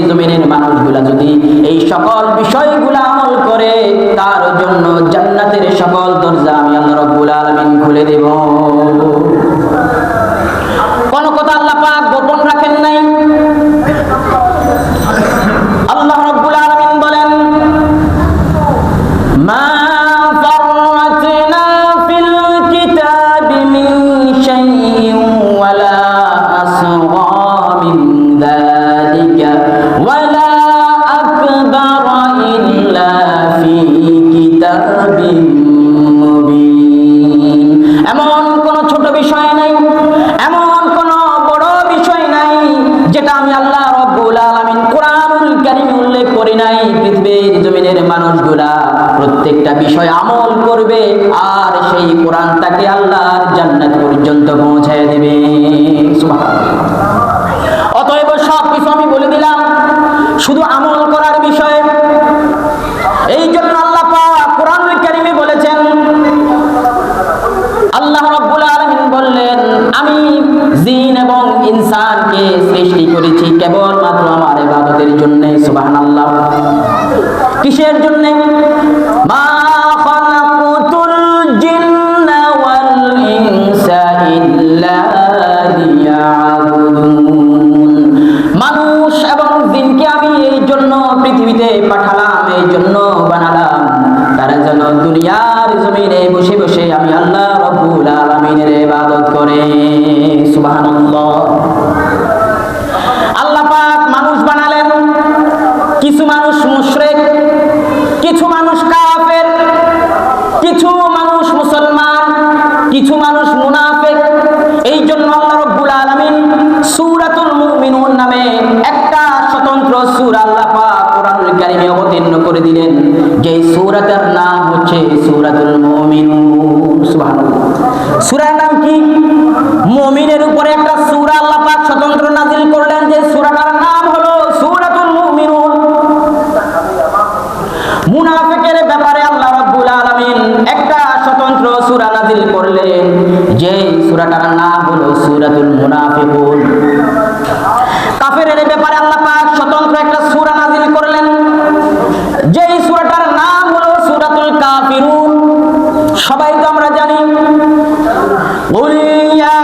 জমিনের মানুষগুলা যদি এই সকল বিষয়গুলো আমল করে, তার জন্য জান্নাতের সকল দরজা আমি আল্লাহ রাব্বুল আলামিন খুলে দেব। কোন কথা আল্লাহ পাক গোপন রাখেন নাই। আল্লাহ রাব্বুল আলামিন বলেন, মা ফাররাতনা ফিল কিতাবি মিন শাইইন ওয়ালা আসগা মিন যালিকা ওয়ালা আকবারা ইল্লা ফি কিতাবিন মুবিন। এমন কোন ছোট বিষয় নাই, এমন কোন বড় বিষয় নাই যেটা আমি আল্লাহ রাব্বুল আলামিন কোরআনুল কারীমে উল্লেখ করি নাই। পৃথিবীর জমিনের মানুষগুলা প্রত্যেকটা বিষয় আমল করবে, আর সেই কোরআন তাকে আল্লাহর জান্নাত পর্যন্ত পৌঁছায় দেবে। সুবহানাল্লাহ। অতএব সব কিছু আমি বলে দিলাম, শুধু আমল করার বিষয়। এই জন্য আল্লাহ পাক কোরআনুল কারীমে বলেছেন, আল্লাহ রাব্বুল আলামিন বললেন, আমি জিন এবং ইনসানকে সৃষ্টি করেছি কেবলমাত্র আমার ইবাদতের জন্য। সুবহানাল্লাহ। কিসের জন্য? মা খালাকুতুল জিন্না ওয়াল ইনসা ইল্লা লিয়াবুদুন। মানুষ এবং জিনকে আমি এই জন্য পৃথিবীতে পাঠালাম, এই জন্য বানালাম, তারা যেন দুনিয়ার জমিনে বসে বসে আমি আল্লাহ রাব্বুল আলামিনের ইবাদত করে। সুবহানাল্লাহ। আল্লাহ পাক মানুষ বানালেন, কিছু মানুষ মুশরিক, কিছু মানুষ কাফের, কিছু মানুষ মুসলমান, কিছু মানুষ মুনাফিক। এই জন্য আল্লাহ রাব্বুল আলামিন সূরাতুল মুমিনুন নামে একটা স্বতন্ত্র সূরা আল্লাহ পাক কোরআনুল কারীমে অবতীর্ণ করে দিলেন, যে সূরাটার নাম হচ্ছে সূরাতুল মুমিনুন। সুবহানাল্লাহ। সূরার নাম কি? মুমিনের উপরে একটা সূরা আল্লাহ পাক স্বতন্ত্র নাযিল করলেন, যে সূরাটার নাম হলো সূরাতুল মুমিনুন। মুনাফিকের ব্যাপারে আল্লাহ রাব্বুল আলামিন একটা স্বতন্ত্র সূরা নাযিল করলেন, যে সূরাটার নাম হলো সূরাতুল মুনাফিকুন। কাফেরের ব্যাপারে আল্লাহ পাক স্বতন্ত্র একটা সূরা নাযিল করলেন, যে সূরাটার নাম হলো সূরাতুল কাফিরুন। সবাই তো আমরা জানি, কুল ইয়া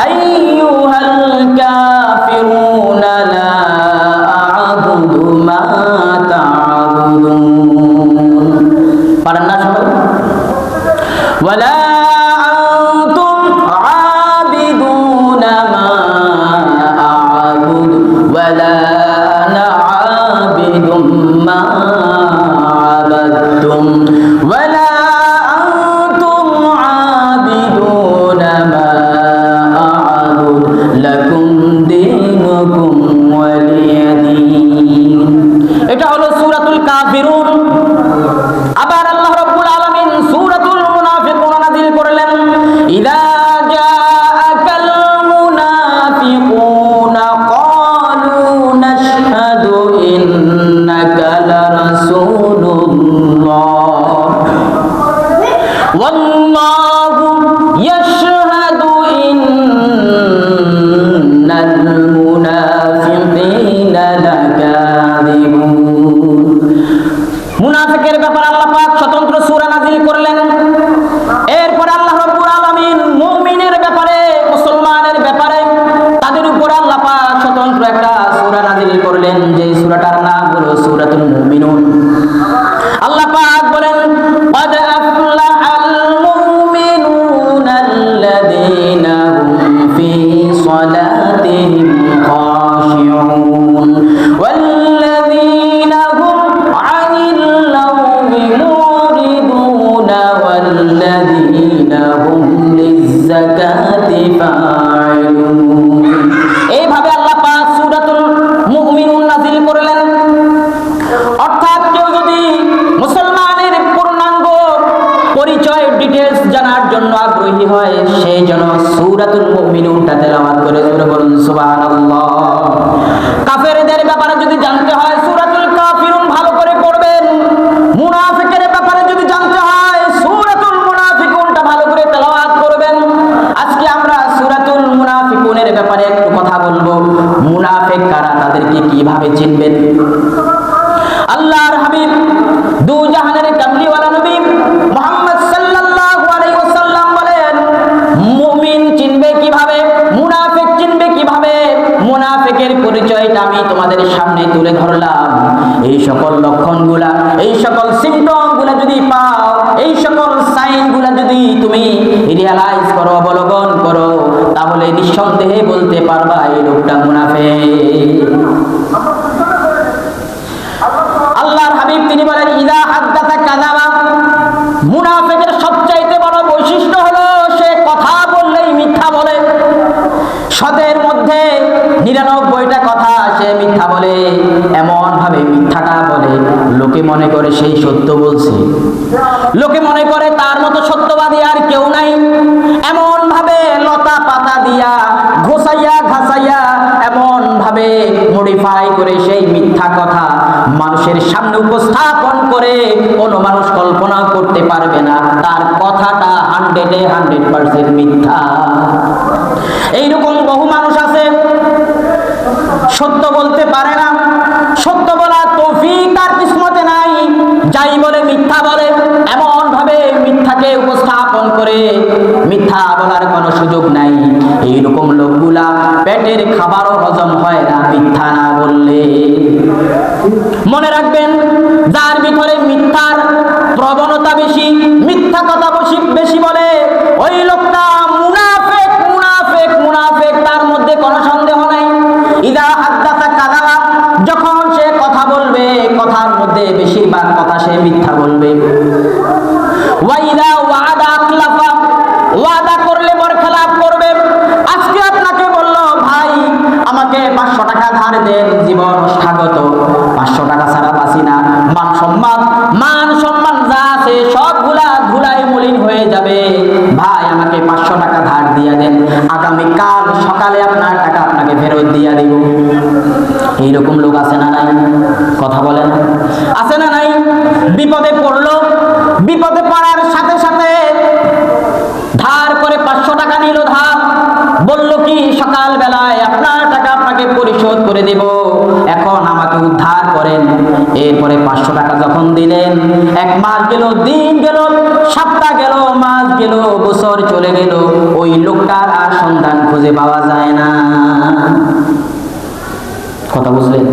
আইয়ুহাল কাফিরুনা লা আ'বুদু মা তা'বুদুন। পারেন না সবাই? ওয়ালা আনতুম আবিদুনা মা আ'বুদু ওয়ালা আনা আবিদুম মা আবাদতুম ওয়ালা আনতুম আবিদুনা মা আ'বুদু লাকুম দীনুকুম ওয়ালিয়া দীন। এটা হলো সূরাতুল কাফিরুন। আবার আল্লাহ রাব্বুল আলামিন সূরাতুল মুনাফিকুন নাযিল করলেন, ইযা জাআকাল মুনাফিকুনা ক্বালু নাশহাদু ইন্নাকা লারাসূলুল্লাহ ওয়াল্লাহু ইয়াশহাদু ইন্নাল মুনাফিকিনা লাকাযিবুন। মুনাফিকের ব্যাপারে আল্লাহ পাক স্বতন্ত্র সূরা নাযিল করলেন। এরপর আল্লাহ রাব্বুল আলামিন মুমিনের ব্যাপারে, মুসলমানের ব্যাপারে, তাদের উপর আল্লাহ পাক স্বতন্ত্র একটা সূরা নাযিল করলেন, যে সূরাটার নাম হলো সূরাতুল মুমিনুন। আল্লাহ পাক বলেন, ক্বাদ আফলাহাল মুমিনুনাল্লাযীনা হুম ফি সালাতিহিম খাশিউন ওয়াল্লাযীনা হুম আনিল লাগwi মুরিদুন ওয়াল্লাযীনা হুম লিয-যাকাতি ফাইলুন। এইভাবে আল্লাহ পাক সূরাতুল মুমিনুন নাযিল করলেন। অর্থাৎ কেউ যদি মুসলমানের পূর্ণাঙ্গ পরিচয় ডিটেইলস জানার জন্য আগ্রহী হয়, সেই যেন সূরাতুল মুমিনুনটা তেলাওয়াত করে জোরে বলুন সুবহানাল্লাহ। কাফেরদের ব্যাপারে যদি জানতে হয়, সূরাতুল কাফিরুন ভালো করে পড়বেন। মুনাফিকের ব্যাপারে যদি জানতে হয়, সূরাতুল মুনাফিকুনটা ভালো করে তেলাওয়াত করবেন। আজকে আমরা সূরাতুল মুনাফিকুনের ব্যাপারে একটু কথা বলবো। মুনাফিক কারা, তাদেরকে কি কিভাবে চিনবেন? আল্লাহর হাবিব দু জাহানের কামলিওয়ালা নবী মুহাম্মদ সাল্লাল্লাহু আলাইহি ওয়াসাল্লাম বলেন, মুমিন চিনবে কিভাবে, মুনাফিক চিনবে কিভাবে? মুনাফিকের পরিচয়টা আমি তোমাদের সামনে তুলে ধরলাম। এই সকল লক্ষণগুলা, এই সকল সিম্পটমগুলা যদি পাও, এই সকল সাইনগুলা যদি তুমি রিয়ালাইজ করো, অবলোকন করো, তাহলে নিঃসন্দেহে বলতে পারবা এই লোকটা মুনাফিক। আল্লাহর হাবিব তিনি বলেন, ইদা হাদ্দাসা কাযাবা। মুনাফিকের সবচাইতে বড় বৈশিষ্ট্য হলো সে কথা বললেই মিথ্যা বলে। শতের মধ্যে 99টা কথা সে মিথ্যা বলে। এমন ভাবে মিথ্যাটা বলে লোকে মনে করে সেই সত্য বলছে, লোকে মনে করে তার মতো সত্যবাদী আর কেউ নাই। এমন ভাবে লতা পাতা দিয়া ঘষাইয়া ঘাসাইয়া এমন ভাবে মডিফাই করে সেই মিথ্যা কথা মানুষের সামনে উপস্থাপন করে কোনো মানুষ কল্পনা করতে পারবে না তার কথাটা 100% মিথ্যা। এইরকম বহু মানুষ আছে সত্য বলতে পারে না, সত্য বলার তৌফিক তার কিসমতে নাই, যাই বলে মিথ্যা বলে। এমন ভাবে মিথ্যাকে উপস্থাপন করে মিথ্যা বলার কোনো সুযোগ নাই। এইরকম লোকগুলা পেটের খাবারও হজম হয় না মিথ্যা না বললে। মনে রাখবেন, যার ভিতরে মিথ্যার প্রবণতা বেশি, মিথ্যা কথা বেশি বলে, ওই লোকটা মুনাফিক, মুনাফিক, মুনাফিক, তার মধ্যে কোনো সন্দেহ নাই। ইদা হাদ্দাসা কাযাবা, যখন সে কথা বলবে কথার মধ্যে বেশিরভাগ কথা সে মিথ্যা বলবে। ওয়া ইদা ওয়াদা আখলাফা, ওয়াদা করলে বরখেলাপ করবে। আজকে আপনাকে বলল, ভাই আমাকে 500 টাকা ধার দেন, জীবন স্বাগত, 500 টাকা ছাড়া বাঁচি না, মান সম্মান যা আছে সবগুলা ধুলায় মলিন হয়ে যাবে, ভাই আমাকে 500 টাকা ধার দিয়া দেন, আগামী কাল সকালে আপনার টাকা আপনাকে ফেরত দিয়া দিব। এইরকম লোক আছে না নাই? কথা বলেন, আছে না নাই? বিপদে পড়লো, বিপদে পড়ার সাথে সাথে ধার করে 500 টাকা নিল ধার, বলল কি সকাল বেলায় আপনার টাকা আপনাকে পরিশোধ করে দেব, এখন আমাকে উদ্ধার করেন। এরপরে 500 টাকা যখন দিলেন, 1 মাস গেল, দিন গেল, সপ্তাহ গেল, মাস গেল, বছর চলে গেল, ওই লোকটার আর সন্ধান খুঁজে পাওয়া যায় না। কথা বুঝলেন?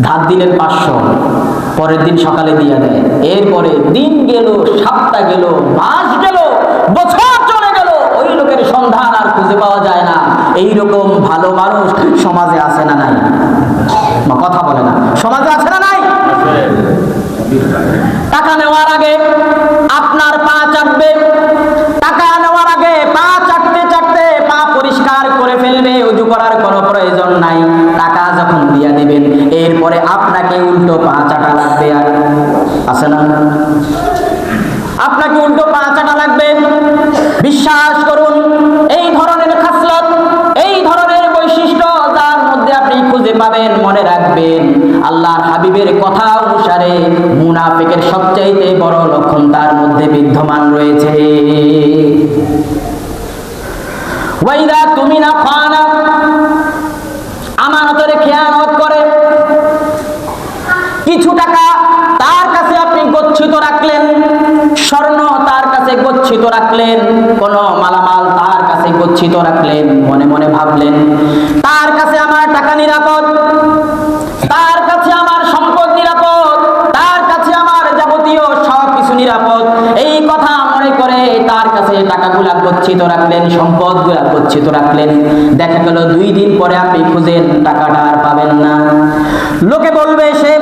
ধার দিলেন 500, পরের দিন সকালে দিয়ে দেয়, এরপরে দিন গেল, সপ্তাহ গেল, মাস গেল, বছর চলে গেল, ওই লোকের সন্ধান আর খুঁজে পাওয়া যায় না। এইরকম ভালো মানুষ সমাজে আছে না নাই? কথা বলে না, সমাজে আছে না নাই? টাকা নেওয়ার আগে আপনার পা চাটবে, টাকা নেওয়ার আগে পা চাটতে চাটতে পা পরিষ্কার করে ফেলবে, ওযু করার কোনো প্রয়োজন নাই। টাকা যখন দিয়া দিবেন, এরপরে আপনাকে উল্টো পা চাটা লাগবে। আর আছে না? আপনাকে উল্টো পা চাটা লাগবে। বিশ্বাস করুন, এই ধরনের খাসলত, এই ধরনের বৈশিষ্ট্য যার মধ্যে আপনি খুঁজে পাবেন, মনে রাখবেন আল্লাহর হাবিবের কথা অনুসারে মুনাফিকের সবচাইতে বড় লক্ষণ তার মধ্যে বিদ্যমান রয়েছে। ওয়াইদা তুমিনা খানা, আমানতের খেয়ানত করে। কিছু টাকা তার কাছে আপনি গচ্ছিত রাখলেন, স্বর্ণ তার কাছে গচ্ছিত রাখলেন, কোন মালামাল তার কাছে গচ্ছিত রাখলেন, মনে মনে ভাবলেন তার কাছে আমার টাকা নিরাপদ, তার কাছে আমার সম্পদ নিরাপদ, তার কাছে আমার যাবতীয় সবকিছু নিরাপদ, এই কথা মনে করে তার কাছে টাকাগুলা গচ্ছিত রাখলেন, সম্পদগুলা গচ্ছিত রাখলেন। দেখা গেল 2 দিন পরে আপনি খুঁজেন টাকাটা আর পাবেন না। লোকে বলবে সে